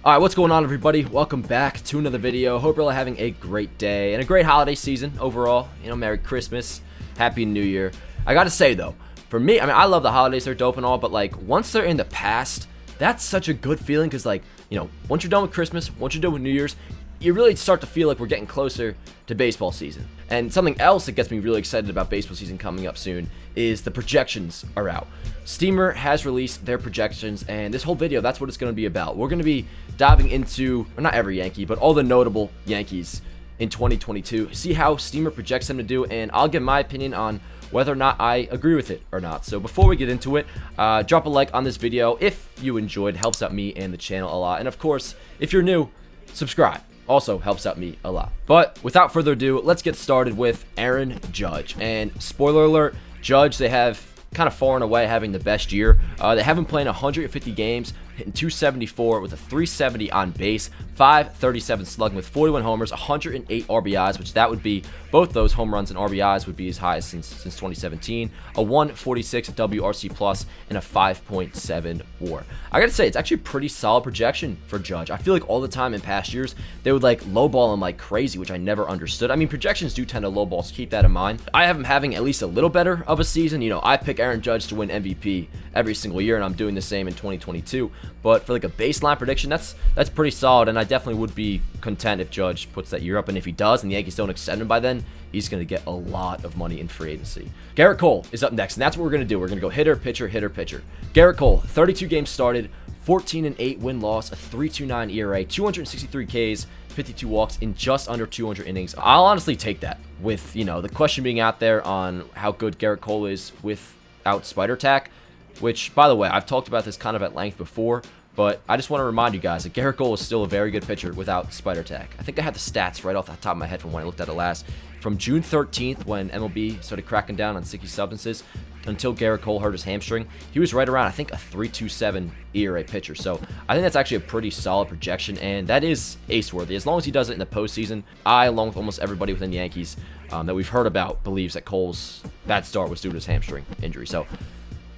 Alright, what's going on, everybody? Welcome back to another video. Hope you're all having a great day and a great holiday season overall. You know, Merry Christmas, Happy New Year. I gotta say, though, for me, I love the holidays, they're dope and all, but, like, once they're in the past, that's such a good feeling because, like, you know, once you're done with Christmas, once you're done with New Year's, you really start to feel like we're getting closer to baseball season. And something else that gets me really excited about baseball season coming up soon is the projections are out. Steamer has released their projections, and this whole video, that's what it's going to be about. We're going to be diving into, or not every Yankee, but all the notable Yankees in 2022, see how Steamer projects them to do, and I'll give my opinion on whether or not I agree with it or not. So before we get into it, drop a like on this video if you enjoyed. It helps out me and the channel a lot. And of course, if you're new, subscribe. Also helps out me a lot. But without further ado, let's get started with Aaron Judge. And spoiler alert, Judge, they have kind of far and away having the best year. They have him playing 150 games, hitting 274 with a 370 on base, 537 slugging with 41 homers, 108 RBIs, which that would be, both those home runs and RBIs would be his highest since 2017, a 146 WRC plus, and a 5.7 WAR. I gotta say, it's actually a pretty solid projection for Judge. I feel like all the time in past years, they would like lowball him like crazy, which I never understood. I mean, projections do tend to lowball, so keep that in mind. I have him having at least a little better of a season. You know, I pick Aaron Judge to win MVP every single year, and I'm doing the same in 2022. But for like a baseline prediction, that's pretty solid, and I definitely would be content if Judge puts that year up. And if he does, and the Yankees don't extend him by then, he's going to get a lot of money in free agency. Gerrit Cole is up next, and that's what we're going to do. We're going to go hitter, pitcher, hitter, pitcher. Gerrit Cole, 32 games started, 14-8 win-loss, a 3.29 ERA, 263 Ks, 52 walks in just under 200 innings. I'll honestly take that with, you know, the question being out there on how good Gerrit Cole is without Spider Tack, which, by the way, I've talked about this kind of at length before, but I just want to remind you guys that Gerrit Cole is still a very good pitcher without Spider Tack. I think I had the stats right off the top of my head from when I looked at it last. From June 13th, when MLB started cracking down on sticky substances, until Gerrit Cole hurt his hamstring, he was right around, I think, a 3.27 ERA pitcher. So I think that's actually a pretty solid projection, and that is ace-worthy. As long as he does it in the postseason, I, along with almost everybody within the Yankees that we've heard about, believes that Cole's bad start was due to his hamstring injury. So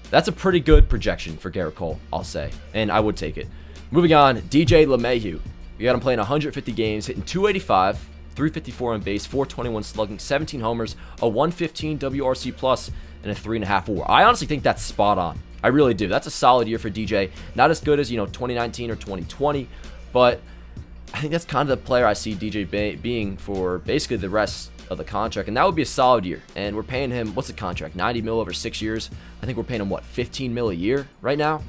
that's a pretty good projection for Gerrit Cole, I'll say, and I would take it. Moving on, DJ LeMahieu. We got him playing 150 games, hitting 285, 354 on base, 421 slugging, 17 homers, a 115 WRC plus, and a 3.5 WAR. I honestly think that's spot on. I really do. That's a solid year for DJ. Not as good as, you know, 2019 or 2020, but I think that's kind of the player I see DJ being for basically the rest of the contract, and that would be a solid year. And we're paying him, what's the contract, 90 mil over 6 years. I think we're paying him, what, 15 mil a year right now?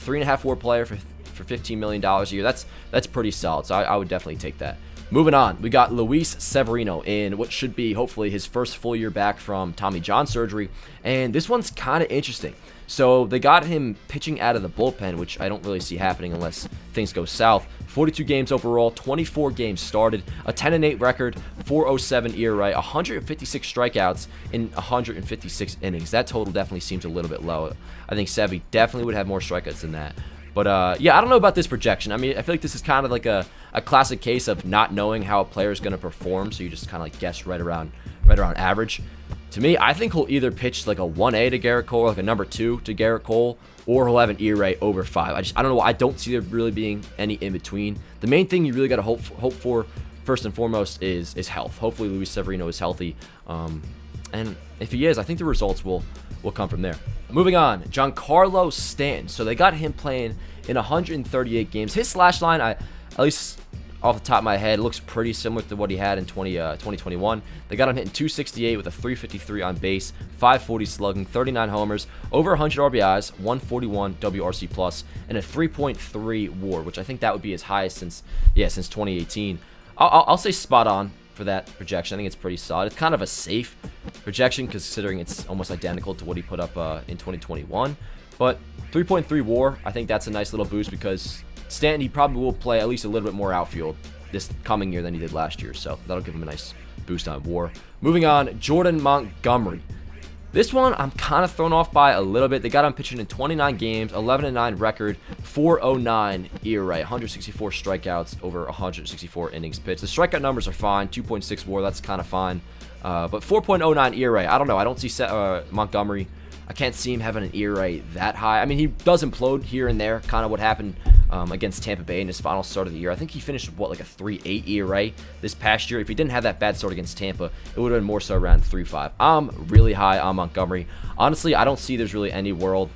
3.5 WAR player for $15 million a year. That's pretty solid, so I would definitely take that. Moving on, we got Luis Severino in what should be hopefully his first full year back from Tommy John surgery, and this one's kind of interesting. So they got him pitching out of the bullpen, which I don't really see happening unless things go south. 42 games overall, 24 games started, a 10-8 record, 4.07 ERA, 156 strikeouts in 156 innings. That total definitely seems a little bit low. I think Sevy definitely would have more strikeouts than that. But yeah, I don't know about this projection. I mean, I feel like this is kind of like a classic case of not knowing how a player is going to perform, so you just kind of like guess right around average. To me, I think he'll either pitch like a 1A to Gerrit Cole, like a number 2 to Gerrit Cole, or he'll have an ERA over 5. I don't know. I don't see there really being any in between. The main thing you really got to hope for first and foremost is health. Hopefully, Luis Severino is healthy, and if he is, I think the results will come from there. Moving on, Giancarlo Stanton. So they got him playing in 138 games. His slash line, at least off the top of my head, looks pretty similar to what he had in 2021. They got him hitting 268 with a 353 on base, 540 slugging, 39 homers, over 100 RBIs, 141 WRC plus, and a 3.3 WAR, which I think that would be his highest since 2018. I'll say spot on for that projection. I think it's pretty solid. It's kind of a safe projection considering it's almost identical to what he put up in 2021. But 3.3 WAR, I think that's a nice little boost because Stanton, he probably will play at least a little bit more outfield this coming year than he did last year. So that'll give him a nice boost on WAR. Moving on, Jordan Montgomery. This one I'm kind of thrown off by a little bit. They got him pitching in 29 games, 11-9 record, 4.09 ERA, 164 strikeouts over 164 innings pitched. The strikeout numbers are fine, 2.6 WAR, that's kind of fine. But 4.09 ERA, I don't know. I don't see Montgomery I can't see him having an ERA that high. I mean, he does implode here and there, kind of what happened against Tampa Bay in his final start of the year. I think he finished with, what, like a 3.8 ERA this past year. If he didn't have that bad start against Tampa, it would have been more so around 3.5. I'm really high on Montgomery. Honestly, I don't see there's really any world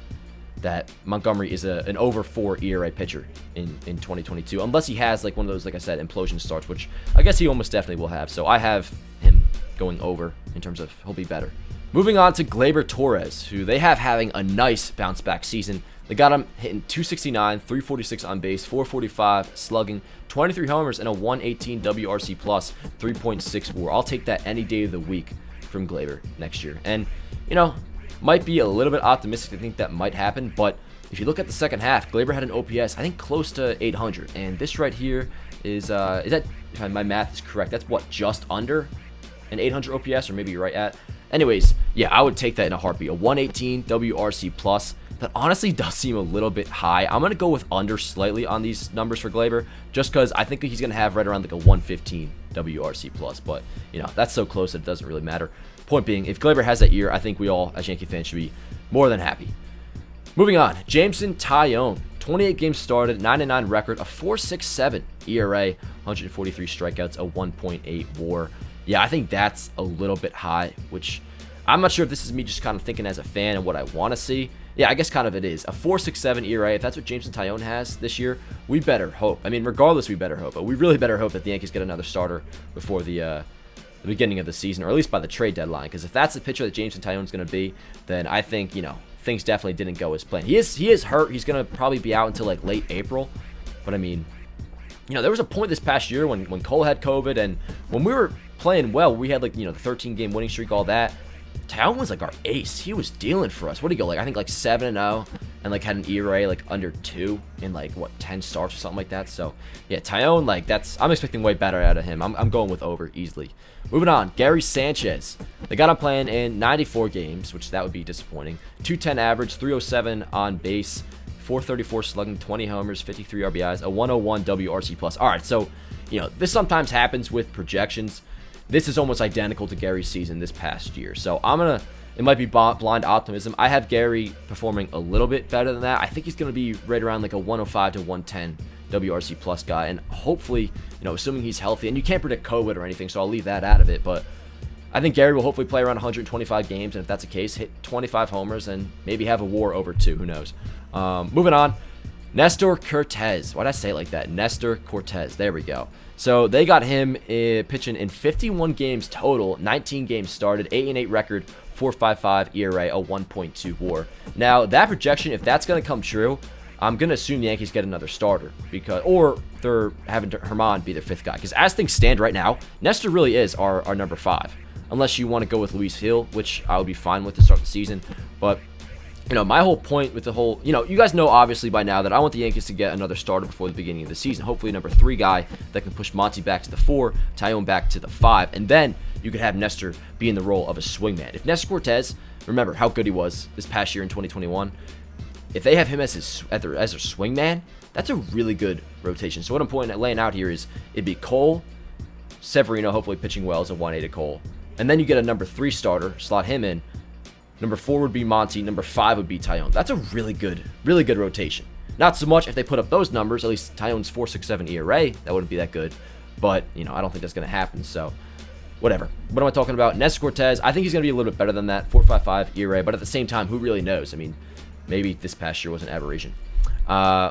that Montgomery is an over 4 ERA pitcher in 2022, unless he has like one of those, like I said, implosion starts, which I guess he almost definitely will have. So I have him going over in terms of he'll be better. Moving on to Gleyber Torres, who they have having a nice bounce back season. They got him hitting 269, 346 on base, 445 slugging, 23 homers, and a 118 WRC plus, 3.6 WAR. I'll take that any day of the week from Gleyber next year. And, you know, might be a little bit optimistic to think that might happen, but if you look at the second half, Gleyber had an OPS, I think close to 800, and this right here is that, if my math is correct, that's what, just under an 800 OPS, or maybe you're right at. Anyways, yeah, I would take that in a heartbeat. A 118 WRC plus. That honestly does seem a little bit high. I'm going to go with under slightly on these numbers for Gleyber, just because I think he's going to have right around like a 115 WRC plus. But, you know, that's so close that it doesn't really matter. Point being, if Gleyber has that year, I think we all, as Yankee fans, should be more than happy. Moving on, Jameson Taillon. 28 games started, 9-9 record, a 4.67 ERA, 143 strikeouts, a 1.8 WAR. Yeah, I think that's a little bit high, which I'm not sure if this is me just kind of thinking as a fan and what I want to see. Yeah, I guess kind of it is. A 4.67 ERA, if that's what Jameson Taillon has this year, we better hope. I mean, regardless, we better hope. But we really better hope that the Yankees get another starter before the beginning of the season, or at least by the trade deadline. Because if that's the pitcher that Jameson Taillon is going to be, then I think, you know, things definitely didn't go as planned. He is hurt. He's going to probably be out until like late April. But I mean, you know, there was a point this past year when Cole had COVID, and when we were playing well, we had like, you know, the 13-game winning streak, all that. Taillon was like our ace. He was dealing for us. What did he go, like, I think like 7-0, and like had an ERA like under 2 in like, what, 10 starts or something like that. So yeah, Taillon, like, I'm expecting way better out of him. I'm going with over easily. Moving on, Gary Sanchez. They got him playing in 94 games, which that would be disappointing. 210 average, 307 on base, 434 slugging, 20 homers, 53 RBIs, a 101 WRC plus. All right, so, you know, this sometimes happens with projections. This is almost identical to Gary's season this past year. So it might be blind optimism. I have Gary performing a little bit better than that. I think he's going to be right around like a 105 to 110 WRC plus guy. And hopefully, you know, assuming he's healthy, and you can't predict COVID or anything, so I'll leave that out of it. But I think Gary will hopefully play around 125 games. And if that's the case, hit 25 homers and maybe have a WAR over 2. Who knows? Moving on. Nestor Cortes. Why'd I say it like that? Nestor Cortes. There we go. So they got him pitching in 51 games total, 19 games started, 8-8 record, 4.55 ERA, a 1.2 WAR. Now, that projection, if that's going to come true, I'm going to assume the Yankees get another starter, or they're having Herman be their 5th guy. Because as things stand right now, Nestor really is our number 5. Unless you want to go with Luis Hill, which I would be fine with to start the season. But, you know, my whole point with the whole, you know, you guys know obviously by now that I want the Yankees to get another starter before the beginning of the season. Hopefully a number 3 guy that can push Monty back to the 4, Taillon back to the 5, and then you could have Nestor be in the role of a swingman. If Nestor Cortes, remember how good he was this past year in 2021, if they have him as their swingman, that's a really good rotation. So what I'm laying out here is it'd be Cole, Severino, hopefully pitching well as a 1A to Cole, and then you get a number 3 starter, slot him in. Number 4 would be Monty. Number 5 would be Taillon. That's a really good rotation. Not so much if they put up those numbers. At least Taillon's 4.67 ERA. That wouldn't be that good. But, you know, I don't think that's going to happen. So, whatever. What am I talking about? Nestor Cortes. I think he's going to be a little bit better than that. 4.55 ERA. But at the same time, who really knows? I mean, maybe this past year was an aberration.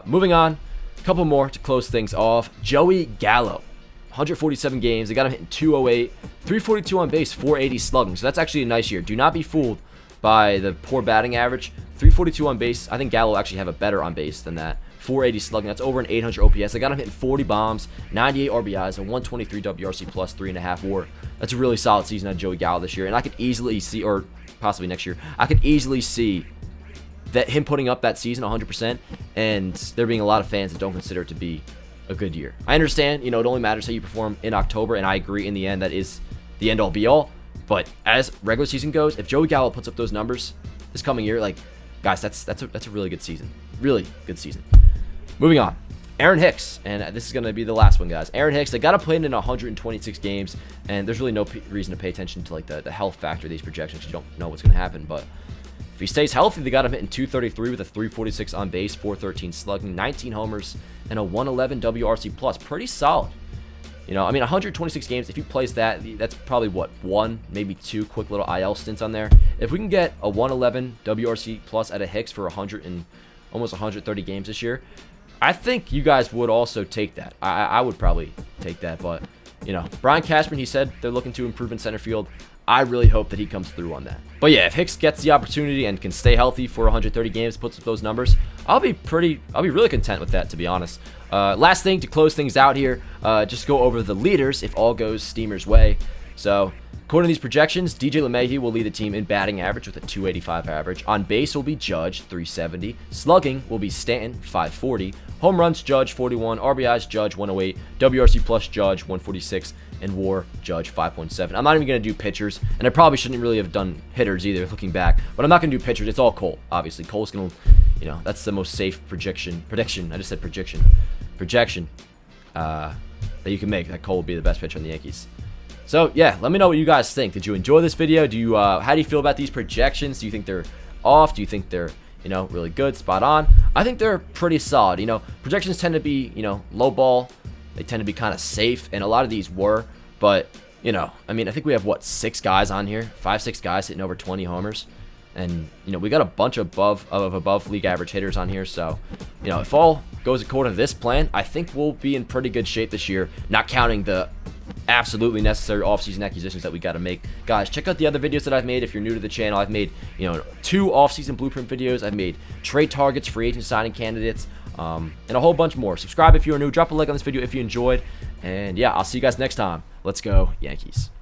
Moving on. A couple more to close things off. Joey Gallo. 147 games. They got him hitting 208. 342 on base. 480 slugging. So that's actually a nice year. Do not be fooled by the poor batting average. 342 on base. I think Gallo actually have a better on base than that. 480 slugging. That's over an 800 OPS. They got him hitting 40 bombs, 98 RBIs, a 123 WRC plus, 3.5 WAR. That's a really solid season on Joey Gallo this year. And I could easily see, or possibly next year, I could easily see that him putting up that season 100% and there being a lot of fans that don't consider it to be a good year. I understand, you know, it only matters how you perform in October, and I agree in the end that is the end all be all. But as regular season goes, if Joey Gallo puts up those numbers this coming year, like, guys, that's a really good season. Really good season. Moving on. Aaron Hicks, and this is going to be the last one, guys. Aaron Hicks, they got to play in 126 games, and there's really no reason to pay attention to, like, the health factor of these projections. You don't know what's going to happen, but he stays healthy, they got him hitting 233 with a 346 on base, 413 slugging, 19 homers, and a 111 WRC plus. Pretty solid. You know, I mean, 126 games, if he plays that, that's probably, what, 1, maybe 2 quick little IL stints on there. If we can get a 111 WRC plus out of Hicks for almost 130 games this year, I think you guys would also take that. I would probably take that, but, you know, Brian Cashman, he said they're looking to improve in center field. I really hope that he comes through on that. But yeah, if Hicks gets the opportunity and can stay healthy for 130 games, puts up those numbers, I'll be really content with that, to be honest. Last thing to close things out here, just go over the leaders if all goes Steamer's way. So, according to these projections, DJ LeMahieu will lead the team in batting average with a 285 average. On base will be Judge, 370. Slugging will be Stanton, 540. Home runs, Judge, 41. RBIs, Judge, 108. WRC plus Judge, 146. And WAR, Judge, 5.7. I'm not even going to do pitchers, and I probably shouldn't really have done hitters either, looking back. But I'm not going to do pitchers. It's all Cole, obviously. Cole's going to, you know, that's the most safe prediction. I just said projection that you can make, that Cole will be the best pitcher in the Yankees. So, yeah, let me know what you guys think. Did you enjoy this video? How do you feel about these projections? Do you think they're off? Do you think they're, you know, really good, spot on? I think they're pretty solid. You know, projections tend to be, you know, low ball. They tend to be kind of safe, and a lot of these were. But, you know, I mean, I think we have, what, 6 guys on here? 5, 6 guys hitting over 20 homers. And, you know, we got a bunch of above league average hitters on here. So, you know, if all goes according to this plan, I think we'll be in pretty good shape this year, not counting the absolutely necessary offseason acquisitions that we got to make. Guys, check out the other videos that I've made. If you're new to the channel, I've made, you know, 2 offseason blueprint videos. I've made trade targets, free agent signing candidates, and a whole bunch more. Subscribe if you're new. Drop a like on this video if you enjoyed. And yeah, I'll see you guys next time. Let's go, Yankees.